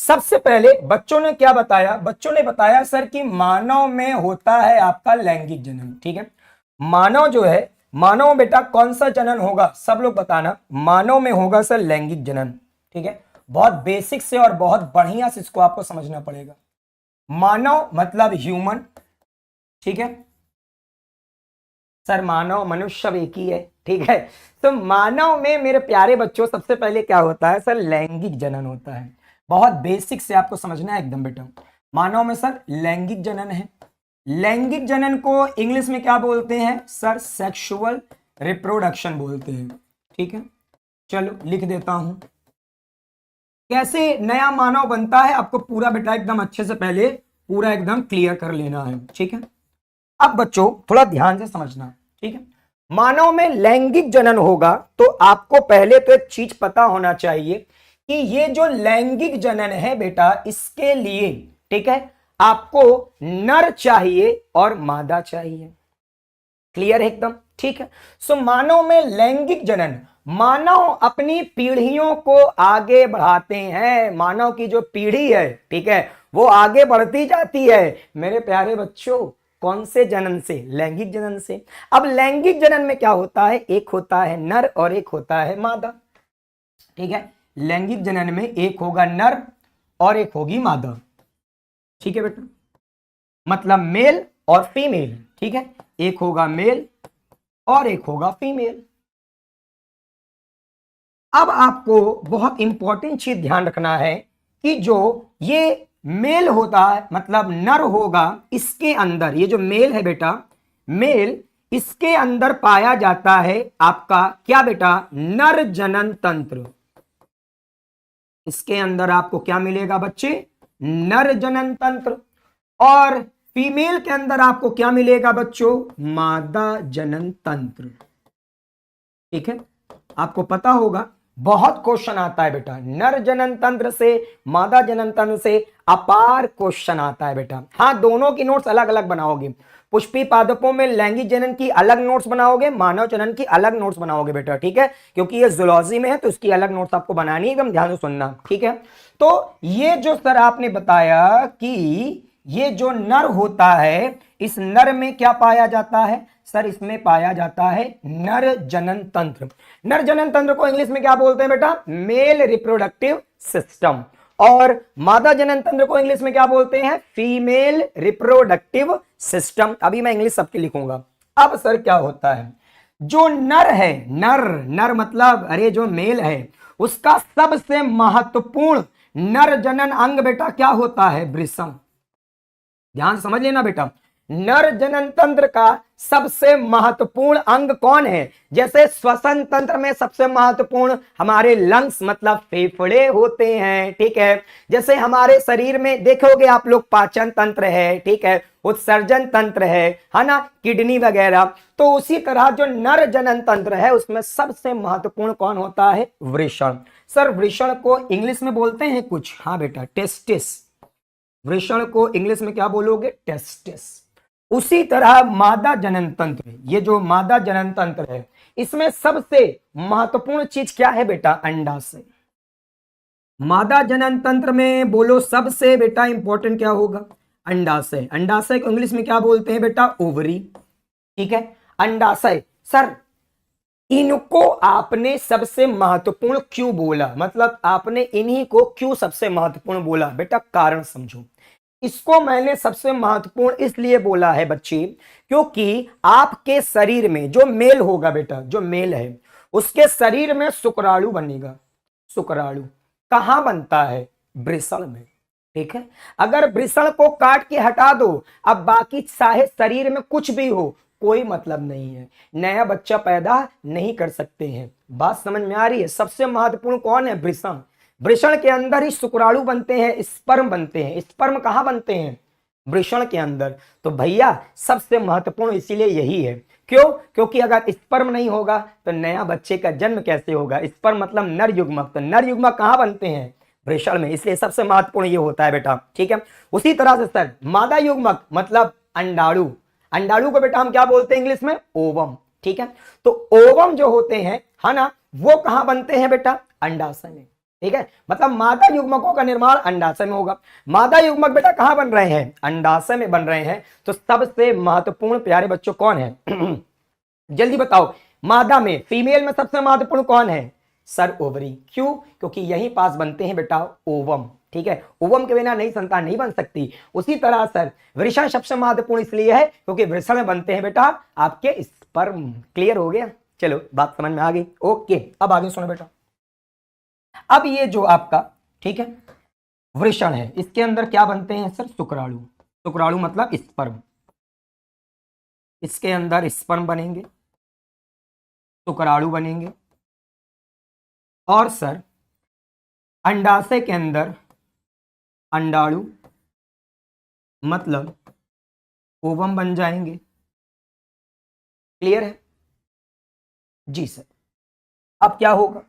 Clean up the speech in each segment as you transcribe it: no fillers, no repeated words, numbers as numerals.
सबसे पहले बच्चों ने क्या बताया, बच्चों ने बताया सर कि मानव में होता है आपका लैंगिक जनन। ठीक है, मानव जो है, मानव बेटा कौन सा जनन होगा, सब लोग बताना। मानव में होगा सर लैंगिक जनन। ठीक है, बहुत बेसिक से और बहुत बढ़िया से इसको आपको समझना पड़ेगा। मानव मतलब ह्यूमन। ठीक है सर, मानव मनुष्य सब एक ही है। ठीक है, तो मानव में मेरे प्यारे बच्चों सबसे पहले क्या होता है सर, लैंगिक जनन होता है। बहुत बेसिक से आपको समझना है एकदम बेटा। मानव में सर लैंगिक जनन है। लैंगिक जनन को इंग्लिश में क्या बोलते हैं सर, सेक्सुअल रिप्रोडक्शन बोलते हैं। ठीक है, चलो लिख देता हूं। कैसे नया मानव बनता है आपको पूरा बेटा एकदम अच्छे से पहले पूरा एकदम क्लियर कर लेना है। ठीक है, अब बच्चों थोड़ा ध्यान से समझना। ठीक है, मानव में लैंगिक जनन होगा तो आपको पहले तो एक चीज पता होना चाहिए कि ये जो लैंगिक जनन है बेटा, इसके लिए ठीक है आपको नर चाहिए और मादा चाहिए। क्लियर है एकदम। ठीक है, सो मानव में लैंगिक जनन, मानव अपनी पीढ़ियों को आगे बढ़ाते हैं। मानव की जो पीढ़ी है ठीक है वो आगे बढ़ती जाती है मेरे प्यारे बच्चों। कौन से जनन से, लैंगिक जनन से। अब लैंगिक जनन में क्या होता है, एक होता है नर और एक होता है मादा। ठीक है, लैंगिक जनन में एक होगा नर और एक होगी मादा। ठीक है बेटा, मतलब मेल और फीमेल। ठीक है, एक होगा मेल और एक होगा फीमेल। अब आपको बहुत इंपॉर्टेंट चीज ध्यान रखना है कि जो ये मेल होता है मतलब नर होगा, इसके अंदर ये जो मेल है बेटा, मेल इसके अंदर पाया जाता है आपका क्या बेटा, नर जनन तंत्र। इसके अंदर आपको क्या मिलेगा बच्चे, नर जनन तंत्र। और फीमेल के अंदर आपको क्या मिलेगा बच्चों, मादा जनन तंत्र। ठीक है, आपको पता होगा बहुत क्वेश्चन आता है बेटा, नर जनन तंत्र से मादा जनन तंत्र से अपार क्वेश्चन आता है बेटा। हाँ, दोनों की नोट्स अलग अलग बनाओगे। पुष्पी पादपों में लैंगिक जनन की अलग नोट्स बनाओगे, मानव जनन की अलग नोट्स बनाओगे बेटा। ठीक है, क्योंकि ये जूलॉजी में है तो इसकी अलग नोट्स आपको बनानी है, एकदम ध्यान से सुनना। ठीक है, तो ये जो सर आपने बताया कि ये जो नर होता है, इस नर में क्या पाया जाता है सर, इसमें पाया जाता है नर जनन तंत्र। नर जनन तंत्र को इंग्लिश में क्या बोलते हैं बेटा, मेल रिप्रोडक्टिव सिस्टम। और मादा जनन तंत्र को इंग्लिश में क्या बोलते हैं, फीमेल रिप्रोडक्टिव सिस्टम। अभी मैं इंग्लिश सबके लिखूंगा। अब सर क्या होता है, जो नर है, नर नर मतलब अरे जो मेल है, उसका सबसे महत्वपूर्ण नर जनन अंग बेटा क्या होता है, वृषण। ध्यान समझ लेना बेटा, नर जनन तंत्र का सबसे महत्वपूर्ण अंग कौन है। जैसे श्वसन तंत्र में सबसे महत्वपूर्ण हमारे लंग्स मतलब फेफड़े होते हैं। ठीक है, जैसे हमारे शरीर में देखोगे आप लोग पाचन तंत्र है, ठीक है, उत्सर्जन तंत्र है ना, किडनी वगैरह। तो उसी तरह जो नर जनन तंत्र है उसमें सबसे महत्वपूर्ण कौन होता है, वृषण। सर वृषण को इंग्लिश में बोलते हैं कुछ, हाँ बेटा टेस्टिस। वृषण को इंग्लिश में क्या बोलोगे, टेस्टिस। उसी तरह मादा जनन तंत्र, ये जो मादा जनन तंत्र है इसमें सबसे महत्वपूर्ण चीज क्या है बेटा, अंडाशय। मादा जनन तंत्र में बोलो सबसे बेटा इंपॉर्टेंट क्या होगा, अंडाशय। अंडाशय को इंग्लिश में क्या बोलते हैं बेटा, ओवरी। ठीक है, अंडाशय। सर इनको आपने सबसे महत्वपूर्ण क्यों बोला, मतलब आपने इन्हीं को क्यों सबसे महत्वपूर्ण बोला बेटा, कारण समझो। इसको मैंने सबसे महत्वपूर्ण इसलिए बोला है बच्चे, क्योंकि आपके शरीर में जो मेल होगा बेटा, जो मेल है उसके शरीर में शुक्राणु बनेगा। शुक्राणु कहां बनता है, वृषण में। ठीक है, अगर वृषण को काट के हटा दो, अब बाकी चाहे शरीर में कुछ भी हो कोई मतलब नहीं है, नया बच्चा पैदा नहीं कर सकते हैं। बात समझ में आ रही है। सबसे महत्वपूर्ण कौन है, वृषण। वृषण के अंदर ही शुक्राणु बनते हैं, स्पर्म बनते हैं। स्पर्म कहां बनते हैं, वृषण के अंदर। तो भैया सबसे महत्वपूर्ण इसीलिए यही है। क्यों, क्योंकि अगर स्पर्म नहीं होगा तो नया बच्चे का जन्म कैसे होगा। स्पर्म मतलब नर युग्मक, तो नर युग्मक कहां बनते हैं, वृषण में, इसलिए सबसे महत्वपूर्ण ये होता है बेटा। ठीक है, उसी तरह से सर मादा युग्मक मतलब अंडाणु। अंडाणु को बेटा हम क्या बोलते हैं इंग्लिश में, ओवम। ठीक है, तो ओवम जो होते हैं है ना, वो कहां बनते हैं बेटा, अंडाशय में। ठीक है, मतलब मादा युग्मकों का निर्माण अंडाशय में होगा। मादा युग्मक बेटा कहां बन रहे हैं? अंडाशय में बन रहे हैं। तो सबसे महत्वपूर्ण प्यारे बच्चों कौन है? जल्दी बताओ, मादा में, फीमेल में सबसे महत्वपूर्ण कौन है? Sir ovary. क्यों? क्योंकि यहीं पास बनते हैं बेटा ओवम। ठीक है, ओवम के बिना नई संतान नहीं बन सकती। उसी तरह सर वृषण सबसे महत्वपूर्ण इसलिए है क्योंकि वृषण में बनते हैं बेटा आपके स्पर्म। क्लियर हो गया? चलो बात समझ में आ गई। ओके, अब आगे सुनो बेटा। अब ये जो आपका, ठीक है, वृषण है, इसके अंदर क्या बनते हैं सर? शुक्राणु। शुक्राणु मतलब स्पर्म। इसके अंदर स्पर्म बनेंगे, शुक्राणु बनेंगे, और सर अंडाशय के अंदर अंडाणु मतलब ओवम बन जाएंगे। क्लियर है जी सर? अब क्या होगा?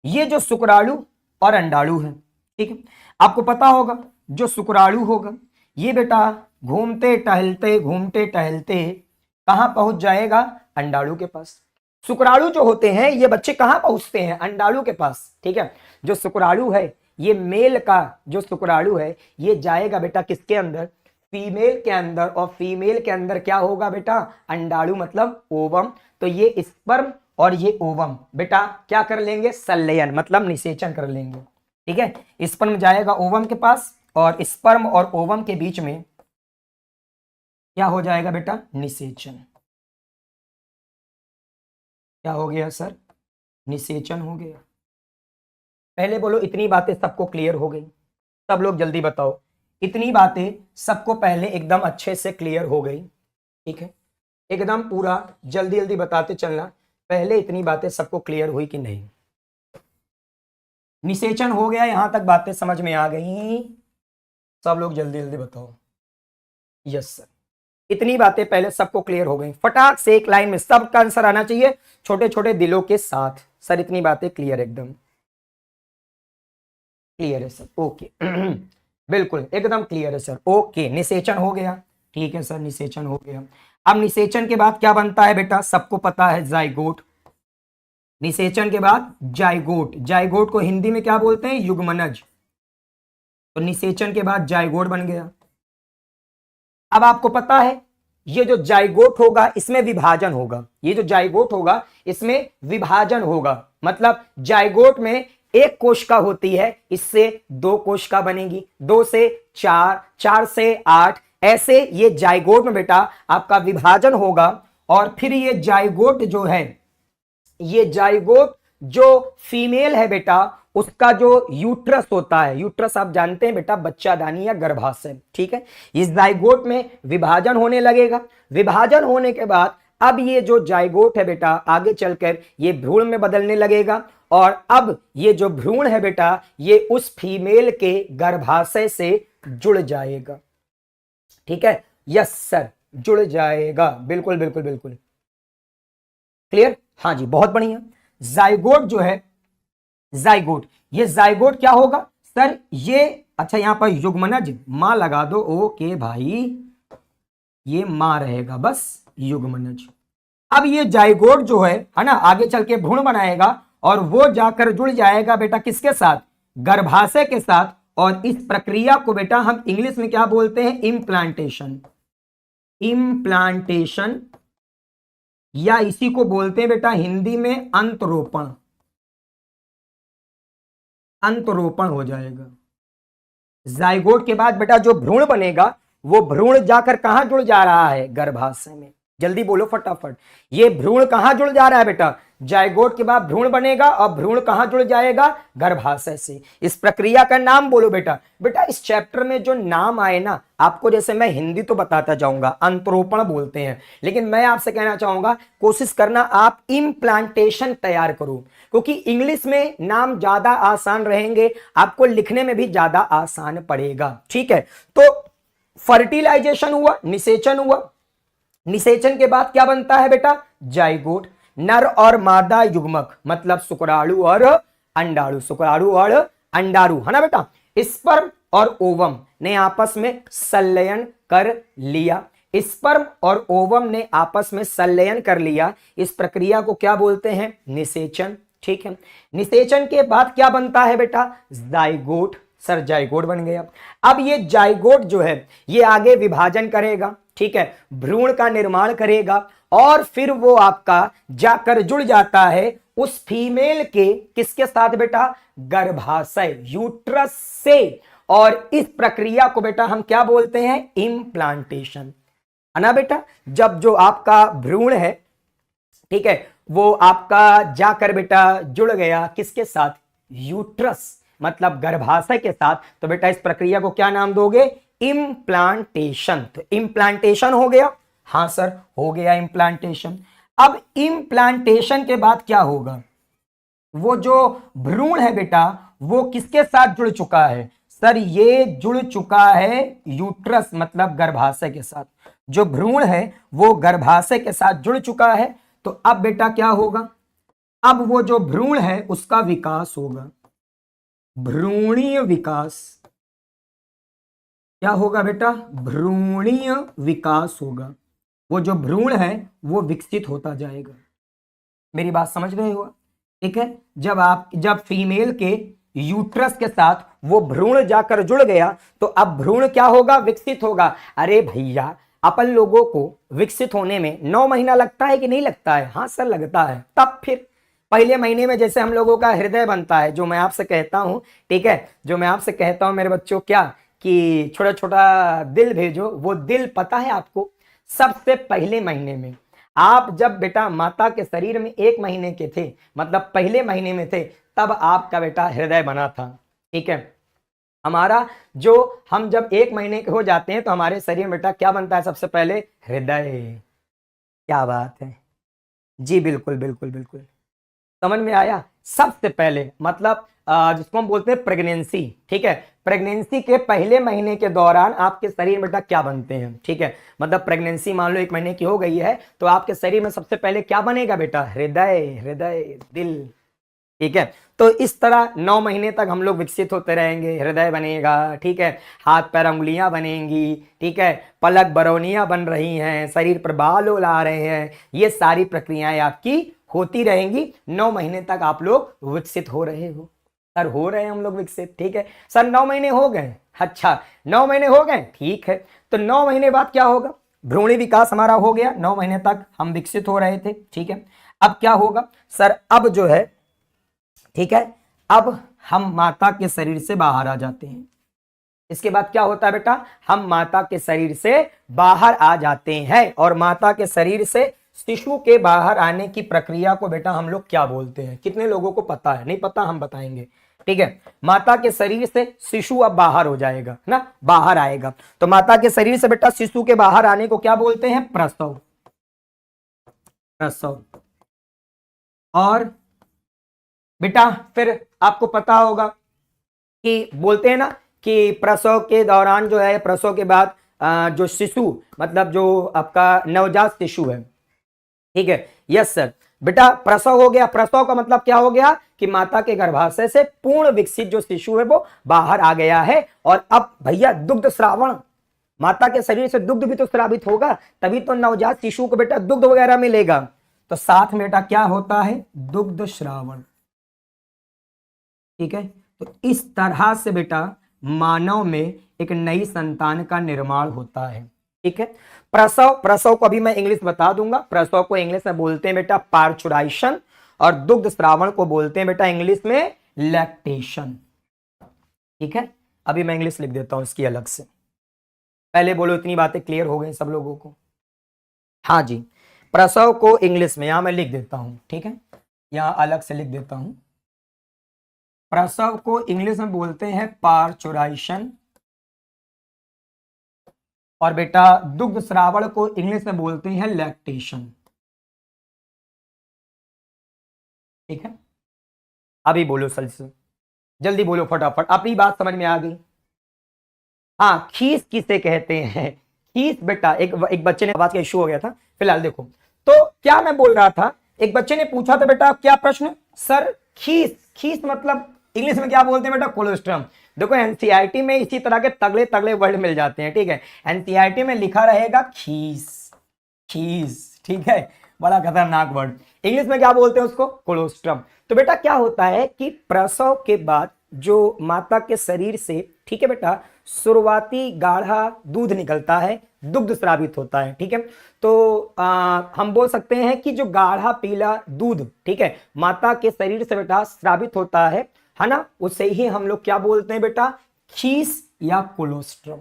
ये जो शुक्राणु और अंडाणु है, ठीक है, आपको पता होगा जो शुक्राणु होगा ये बेटा घूमते टहलते कहां पहुंच जाएगा? अंडाणु के पास। शुक्राणु जो होते हैं ये बच्चे कहां पहुंचते हैं? अंडाणु के पास। ठीक है, जो शुक्राणु है ये मेल का जो शुक्राणु है ये जाएगा बेटा किसके अंदर? फीमेल के अंदर। और फीमेल के अंदर क्या होगा बेटा? अंडाणु मतलब ओवम। तो ये स्पर्म और ये ओवम बेटा क्या कर लेंगे? संलयन मतलब निषेचन कर लेंगे। ठीक है, स्पर्म जाएगा ओवम के पास और स्पर्म और ओवम के बीच में क्या हो जाएगा बेटा? निषेचन। क्या हो गया सर? निषेचन हो गया। पहले बोलो इतनी बातें सबको क्लियर हो गई? सब लोग जल्दी बताओ, इतनी बातें सबको पहले एकदम अच्छे से क्लियर हो गई? ठीक है, एकदम पूरा जल्दी जल्दी बताते चलना, पहले इतनी बातें सबको क्लियर हुई कि नहीं? निषेचन हो गया, यहां तक बातें समझ में आ गई? सब लोग जल्दी जल्दी बताओ। यस सर, इतनी बातें पहले सबको क्लियर हो गई। फटाक से एक लाइन में सबका आंसर आना चाहिए छोटे छोटे दिलों के साथ। सर इतनी बातें क्लियर, एकदम क्लियर है सर? ओके बिल्कुल एकदम क्लियर है सर। ओके, निषेचन हो गया। ठीक है सर, निषेचन हो गया। अब निषेचन के बाद क्या बनता है बेटा? सबको पता है, जाइगोट। निषेचन के बाद जाइगोट। जाइगोट को हिंदी में क्या बोलते हैं? युग्मनज। तो निषेचन के बाद जाइगोट बन गया। अब आपको पता है ये जो जाइगोट होगा इसमें विभाजन होगा। ये जो जाइगोट होगा इसमें विभाजन होगा, मतलब जाइगोट में एक कोशिका होती है, इससे दो कोशिका बनेगी, 2 से 4, 4 से 8, ऐसे ये जाइगोट में बेटा आपका विभाजन होगा। और फिर ये जाइगोट जो है, ये जाइगोट जो फीमेल है बेटा उसका जो यूट्रस होता है, यूट्रस आप जानते हैं बेटा बच्चादानी या गर्भाशय। ठीक है, इस जाइगोट में विभाजन होने लगेगा। विभाजन होने के बाद अब ये जो जाइगोट है बेटा आगे चलकर ये भ्रूण में बदलने लगेगा। और अब ये जो भ्रूण है बेटा ये उस फीमेल के गर्भाशय से जुड़ जाएगा। ठीक है, यस सर, जुड़ जाएगा। बिल्कुल बिल्कुल बिल्कुल क्लियर? हाँ जी, बहुत बढ़िया। जाइगोट जो है, जाइगोट, ये जाइगोट क्या होगा सर? ये अच्छा यहां पर युग्मनज मां लगा दो। ओके भाई, ये मां रहेगा बस, युग्मनज। अब ये जाइगोट जो है ना, आगे चल के भ्रूण बनाएगा और वो जाकर जुड़ जाएगा बेटा किसके साथ? गर्भाशय के साथ। और इस प्रक्रिया को बेटा हम इंग्लिश में क्या बोलते हैं? इम्प्लांटेशन। इम्प्लांटेशन, या इसी को बोलते हैं बेटा हिंदी में अंतरोपण। अंतरोपण हो जाएगा। जाइगोट के बाद बेटा जो भ्रूण बनेगा वो भ्रूण जाकर कहां जुड़ जा रहा है? गर्भाशय में। जल्दी बोलो फटाफट, ये भ्रूण कहां जुड़ जा रहा है बेटा? जाइगोट के बाद भ्रूण बनेगा और भ्रूण कहां जुड़ जाएगा? गर्भाशय से। इस प्रक्रिया का नाम बोलो बेटा। बेटा इस चैप्टर में जो नाम आए ना आपको, जैसे मैं हिंदी तो बताता जाऊंगा, अंतरोपण बोलते हैं, लेकिन मैं आपसे कहना चाहूंगा कोशिश करना आप इम्प्लांटेशन तैयार करो, क्योंकि इंग्लिश में नाम ज्यादा आसान रहेंगे, आपको लिखने में भी ज्यादा आसान पड़ेगा। ठीक है, तो फर्टिलाइजेशन हुआ, निषेचन हुआ। निषेचन के बाद क्या बनता है बेटा? जाइगोट। नर और मादा युग्मक मतलब शुक्राणु और अंडाणु, शुक्राणु और अंडाणु, है ना बेटा? स्पर्म और ओवम ने आपस में संलयन कर लिया। स्पर्म और ओवम ने आपस में संलयन कर लिया। इस प्रक्रिया को क्या बोलते हैं? निषेचन। ठीक है। निषेचन के बाद क्या बनता है बेटा? जाइगोट। सर जाइगोट बन गया। अब ये जाइगोट जो है ये आगे विभाजन करेगा, ठीक है, भ्रूण का निर्माण करेगा और फिर वो आपका जाकर जुड़ जाता है उस फीमेल के किसके साथ बेटा? गर्भाशय, यूट्रस से। और इस प्रक्रिया को बेटा हम क्या बोलते हैं? इम्प्लांटेशन, है ना बेटा। जब जो आपका भ्रूण है, ठीक है, वो आपका जाकर बेटा जुड़ गया किसके साथ? यूट्रस मतलब गर्भाशय के साथ, तो बेटा इस प्रक्रिया को क्या नाम दोगे? इम्प्लांटेशन। तो इम्प्लांटेशन हो गया। हाँ सर हो गया इम्प्लांटेशन। अब इम्प्लांटेशन के बाद क्या होगा? वो जो भ्रूण है बेटा वो किसके साथ जुड़ चुका है? सर ये जुड़ चुका है यूट्रस मतलब गर्भाशय के साथ। जो भ्रूण है वो गर्भाशय के साथ जुड़ चुका है। तो अब बेटा क्या होगा? अब वो जो भ्रूण है उसका विकास होगा, भ्रूणीय विकास। क्या होगा बेटा? भ्रूणीय विकास होगा। वो जो भ्रूण है वो विकसित होता जाएगा। मेरी बात समझ गए हो? ठीक है। जब फीमेल के यूट्रस के साथ वो भ्रूण जाकर जुड़ गया तो अब भ्रूण क्या होगा? विकसित होगा। अरे भैया अपन लोगों को विकसित होने में 9 महीना लगता है कि नहीं लगता है? हाँ सर लगता है। तब फिर पहले महीने में जैसे हम लोगों का हृदय बनता है, जो मैं आपसे कहता हूं, ठीक है, जो मैं आपसे कहता हूं मेरे बच्चों क्या कि छोटा छोटा दिल भेजो, वो दिल पता है आपको? सबसे पहले महीने में आप जब बेटा माता के शरीर में 1 महीने के थे, मतलब पहले महीने में थे, तब आपका बेटा हृदय बना था। ठीक है। हमारा जो हम जब 1 महीने के हो जाते हैं तो हमारे शरीर में बेटा क्या बनता है? सबसे पहले हृदय। क्या बात है जी, बिल्कुल बिल्कुल बिल्कुल समझ में आया। सबसे पहले मतलब जिसको हम बोलते हैं प्रेगनेंसी, ठीक है, प्रेगनेंसी के पहले महीने के दौरान आपके शरीर में बेटा क्या बनते हैं? ठीक है, मतलब प्रेगनेंसी मान लो 1 महीने की हो गई है तो आपके शरीर में सबसे पहले क्या बनेगा बेटा? हृदय, हृदय, दिल। ठीक है। तो इस तरह 9 महीने तक हम लोग विकसित होते रहेंगे, हृदय बनेगा, ठीक है, हाथ पैर अंगुलियां बनेंगी, ठीक है, पलक बरौनियां बन रही हैं, शरीर पर बाल ओल आ रहे हैं, ये सारी प्रक्रियाएं आपकी होती रहेंगी। 9 महीने तक आप लोग विकसित हो रहे हो। सर हो रहे हैं हम लोग विकसित, ठीक है सर। 9 महीने हो गए, अच्छा 9 महीने हो गए, ठीक है। तो 9 महीने बाद क्या होगा? भ्रूणी विकास हमारा हो गया, 9 महीने तक हम विकसित हो रहे थे, ठीक है। अब क्या होगा सर? अब जो है, ठीक है, अब हम माता के शरीर से बाहर आ जाते हैं। इसके बाद क्या होता है बेटा? हम माता के शरीर से बाहर आ जाते हैं और माता के शरीर से शिशु के बाहर आने की प्रक्रिया को बेटा हम लोग क्या बोलते हैं? कितने लोगों को पता है? नहीं पता, हम बताएंगे, ठीक है। माता के शरीर से शिशु अब बाहर हो जाएगा ना, बाहर आएगा। तो माता के शरीर से बेटा शिशु के बाहर आने को क्या बोलते हैं? प्रसव। प्रसव। और बेटा फिर आपको पता होगा कि बोलते हैं ना कि प्रसव के दौरान जो है, प्रसव के बाद जो शिशु मतलब जो आपका नवजात शिशु है, ठीक है, यस सर, बेटा प्रसव हो गया। प्रसव का मतलब क्या हो गया? कि माता के गर्भाशय से पूर्ण विकसित जो शिशु है वो बाहर आ गया है। और अब भैया दुग्ध श्रावण, माता के शरीर से दुग्ध भी तो श्रावित होगा, तभी तो नवजात शिशु को बेटा दुग्ध वगैरह मिलेगा। तो साथ में बेटा क्या होता है? दुग्ध श्रावण। ठीक है। तो इस तरह से बेटा मानव में एक नई संतान का निर्माण होता है। ठीक है। प्रसव, प्रसव को अभी मैं इंग्लिश बता दूंगा। प्रसव को इंग्लिश में बोलते हैं बेटा पार्चुराइशन और दुग्ध श्रावण को बोलते हैं बेटा इंग्लिश में लैक्टेशन। ठीक है। अभी मैं इंग्लिश लिख देता हूं इसकी अलग से। पहले बोलो, इतनी बातें क्लियर हो गई सब लोगों को? हाँ जी, प्रसव को इंग्लिश में यहां मैं लिख देता हूं, ठीक है, यहां अलग से लिख देता हूं। प्रसव को इंग्लिश में बोलते हैं पार्चुराइशन और बेटा दुग्ध श्रावण को इंग्लिश में बोलते हैं लैक्टेशन। ठीक है। अभी बोलो सर, जल्दी बोलो फटाफट, अपनी बात समझ में आ गई? हाँ, खीस किसे कहते हैं? खीस बेटा एक बच्चे ने आवाज का इशू हो गया था, फिलहाल देखो। तो क्या मैं बोल रहा था, एक बच्चे ने पूछा था बेटा क्या प्रश्न? सर खीस, खीस मतलब इंग्लिश में क्या बोलते हैं बेटा? कोलोस्ट्रम। देखो एनसीईआरटी में इसी तरह के तगड़े तगड़े वर्ड मिल जाते हैं, ठीक है। एनसीईआरटी में लिखा रहेगा खीस, खीस, ठीक है। बड़ा खतरनाक वर्ड। इंग्लिश में क्या बोलते हैं उसको? कोलोस्ट्रम। तो बेटा क्या होता है कि प्रसव के बाद जो माता के शरीर से, ठीक है बेटा, शुरुआती गाढ़ा दूध निकलता है, दुग्ध स्रावित होता है, ठीक है। तो हम बोल सकते हैं कि जो गाढ़ा पीला दूध, ठीक है, माता के शरीर से बेटा स्रावित होता है ना, उसे ही हम लोग क्या बोलते हैं बेटा? खीस या कोलोस्ट्रम,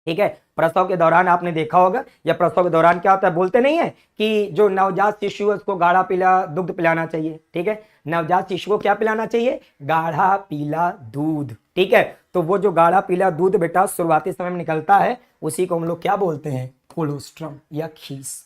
ठीक है। प्रसव के दौरान आपने देखा होगा, या प्रसव के दौरान क्या होता है, बोलते नहीं है कि जो नवजात शिशु है उसको गाढ़ा पीला दुग्ध पिलाना चाहिए, ठीक है। नवजात शिशु को क्या पिलाना चाहिए? गाढ़ा पीला दूध, ठीक है। तो वो जो गाढ़ा पीला दूध बेटा शुरुआती समय में निकलता है, उसी को हम लोग क्या बोलते हैं? कोलोस्ट्रम या खीस।